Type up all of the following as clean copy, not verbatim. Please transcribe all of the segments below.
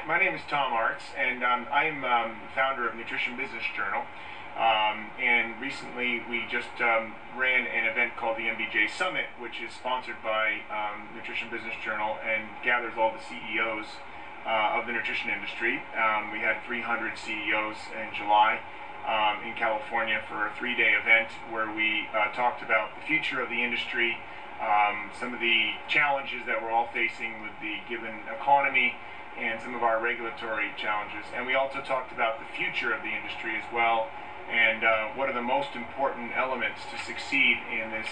My name is Tom Arts, and I'm the founder of Nutrition Business Journal. And recently we just ran an event called the NBJ Summit, which is sponsored by Nutrition Business Journal and gathers all the CEOs of the nutrition industry. We had 300 CEOs in July in California for a 3-day event where we talked about the future of the industry, some of the challenges that we're all facing with the given economy, and some of our regulatory challenges. And we also talked about the future of the industry as well, and what are the most important elements to succeed in this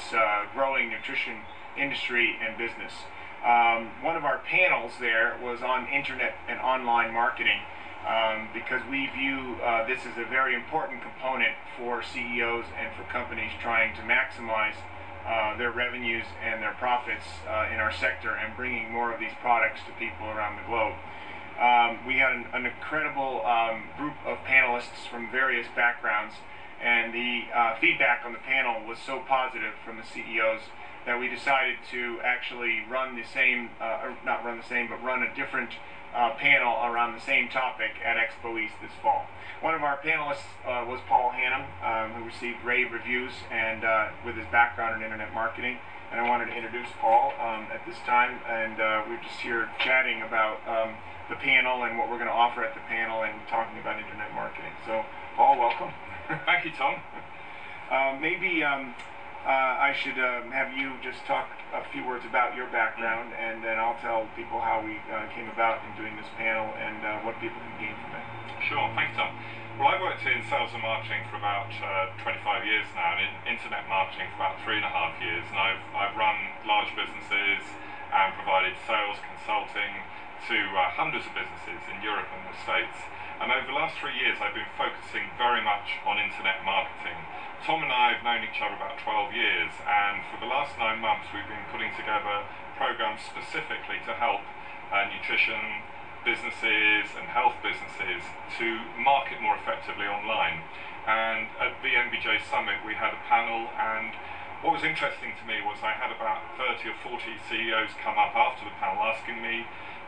growing nutrition industry and business. One of our panels there was on internet and online marketing, because we view this as a very important component for CEOs and for companies trying to maximize their revenues and their profits in our sector and bringing more of these products to people around the globe. We had an incredible group of panelists from various backgrounds, and the feedback on the panel was so positive from the CEOs that we decided to actually run the same, not run the same, but run a different panel around the same topic at Expo East this fall. One of our panelists was Paul Hannum, who received rave reviews and with his background in internet marketing. And I wanted to introduce Paul at this time, and we're just here chatting about the panel and what we're going to offer at the panel and talking about internet marketing. So, Paul, welcome. Thank you, Tom. Maybe I should have you just talk a few words about your background, and then I'll tell people how we came about in doing this panel and what people can gain from it. Sure, thanks, Tom. Well, I've worked in sales and marketing for about 25 years now, and in internet marketing for about 3.5 years, and I've run large businesses and provided sales consulting to hundreds of businesses in Europe and the States. And over the last 3 years, I've been focusing very much on internet marketing. Tom and I have known each other about 12 years, and for the last 9 months, we've been putting together programs specifically to help nutrition businesses and health businesses to market more effectively online. And at the NBJ Summit, we had a panel, and what was interesting to me was I had about 30 or 40 CEOs come up after the panel asking me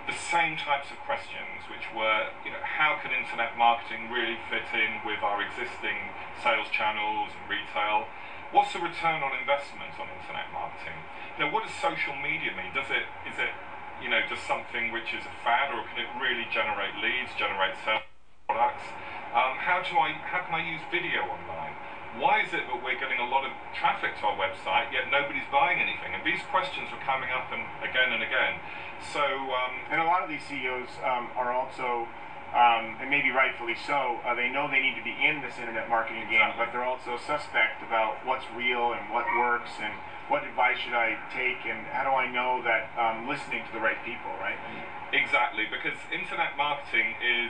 the same types of questions, which were, how can internet marketing really fit in with our existing sales channels and retail? What's the return on investment on internet marketing? What does social media mean? Is it just something which is a fad, or can it really generate leads, generate sales products? How can I use video online? Why is it that we're getting a lot of traffic to our website, yet nobody's buying anything? And these questions were coming up and again. So, and a lot of these CEOs are also, and maybe rightfully so, they know they need to be in this internet marketing game, but they're also suspect about what's real and what works, and what advice should I take, and how do I know that I'm listening to the right people, right? Exactly, because internet marketing is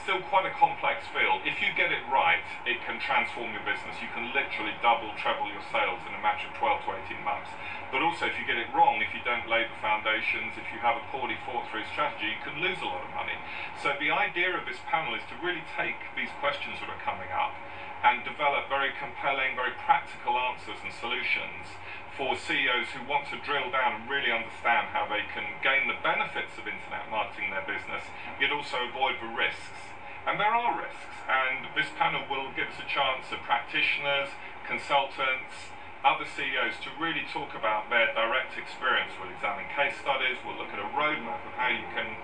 still quite a complex field. If you get it right, it can transform your business. You can literally double, treble your sales in a matter of 12 to 18 months. But also, if you get it wrong, if you don't lay the foundations, if you have a poorly thought through strategy, you can lose a lot of money. So the idea of this panel is to really take these questions that are coming up and develop very compelling, very practical answers and solutions for CEOs who want to drill down and really understand how they can gain the benefits of internet marketing in their business, yet also avoid the risks. And there are risks, and this panel will give us a chance of practitioners, consultants, other CEOs to really talk about their direct experience. We'll examine case studies, we'll look at a roadmap of how you can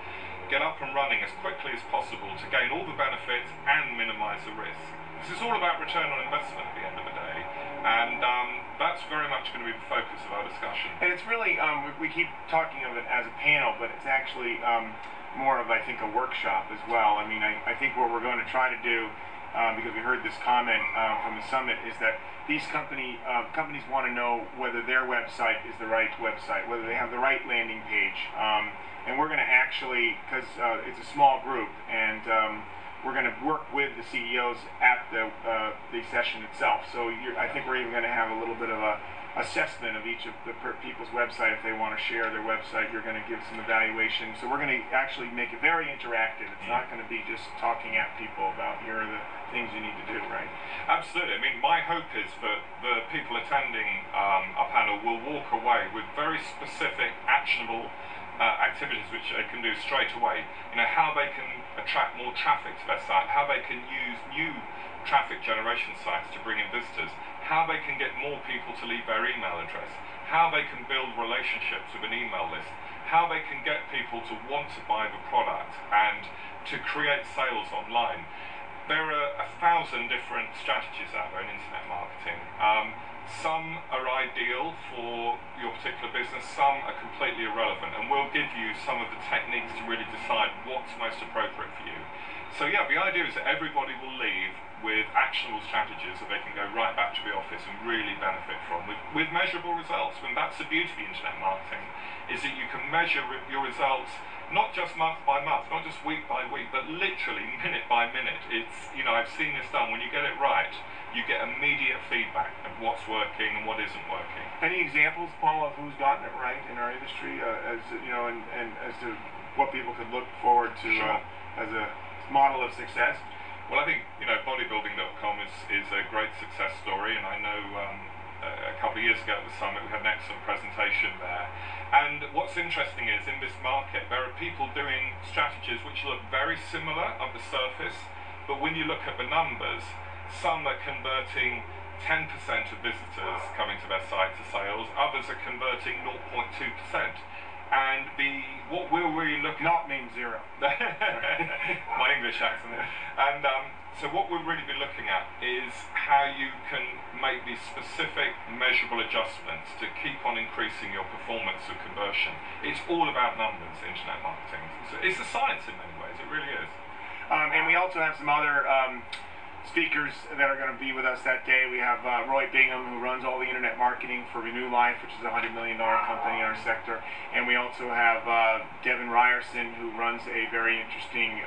get up and running as quickly as possible to gain all the benefits and minimize the risk. This is all about return on investment at the end of the day, and that's very much going to be the focus of our discussion. And it's really, we keep talking of it as a panel, but it's actually more of, I think, a workshop as well. I mean, I think what we're going to try to do, because we heard this comment from the summit, is that these companies want to know whether their website is the right website, whether they have the right landing page. And we're going to actually, because it's a small group, and we're going to work with the CEOs at the session itself. So I think we're even going to have a little bit of a assessment of each of the people's website. If they want to share their website, you're going to give some evaluation. So we're going to actually make it very interactive. It's not going to be just talking at people about here are the things you need to do, right? Absolutely. I mean, my hope is that the people attending our panel will walk away with very specific, actionable activities which they can do straight away. You know, how they can attract more traffic to their site, how they can use new traffic generation sites to bring in visitors, how they can get more people to leave their email address, how they can build relationships with an email list, how they can get people to want to buy the product and to create sales online. There are 1,000 different strategies out there in internet marketing. Some are ideal for your particular business, some are completely irrelevant, and we'll give you some of the techniques to really decide what's most appropriate for you. So yeah, the idea is that everybody will leave with actionable strategies that they can go right back to the office and really benefit from, with measurable results. And that's the beauty of internet marketing, is that you can measure your results not just month by month, not just week by week, but literally minute by minute. It's, you know, I've seen this done. When you get it right, you get immediate feedback of what's working and what isn't working. Any examples, Paul, of who's gotten it right in our industry, as you know, and as to what people could look forward to as a model of success? Well, I think, you know, bodybuilding.com is a great success story, and I know a couple of years ago at the summit we had an excellent presentation there. And what's interesting is, in this market, there are people doing strategies which look very similar on the surface, but when you look at the numbers, some are converting 10% of visitors coming to their site to sales, others are converting 0.2%. And what we're really looking at... Not means zero. My English accent. And so what we'll really be looking at is how you can make these specific measurable adjustments to keep on increasing your performance of conversion. It's all about numbers, internet marketing. It's a science in many ways, it really is. And we also have some other speakers that are going to be with us that day. We have Roy Bingham, who runs all the internet marketing for Renew Life, which is a $100 million company in our sector. And we also have Devin Ryerson, who runs a very interesting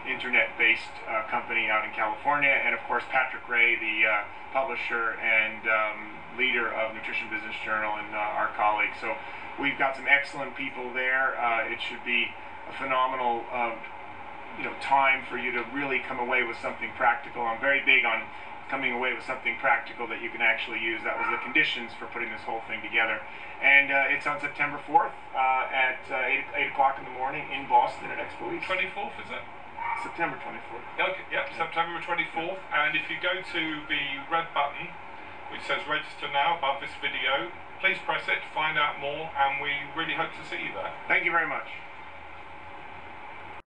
internet-based company out in California. And of course, Patrick Ray, the publisher and leader of Nutrition Business Journal, and our colleague. So we've got some excellent people there. It should be a phenomenal time for you to really come away with something practical. I'm very big on coming away with something practical that you can actually use. That was the conditions for putting this whole thing together. And it's on September 4th at 8 o'clock in the morning in Boston at Expo East. 24th, is it? September 24th. Okay, yep, September 24th. And if you go to the red button, which says register now above this video, please press it, find out more, and we really hope to see you there. Thank you very much.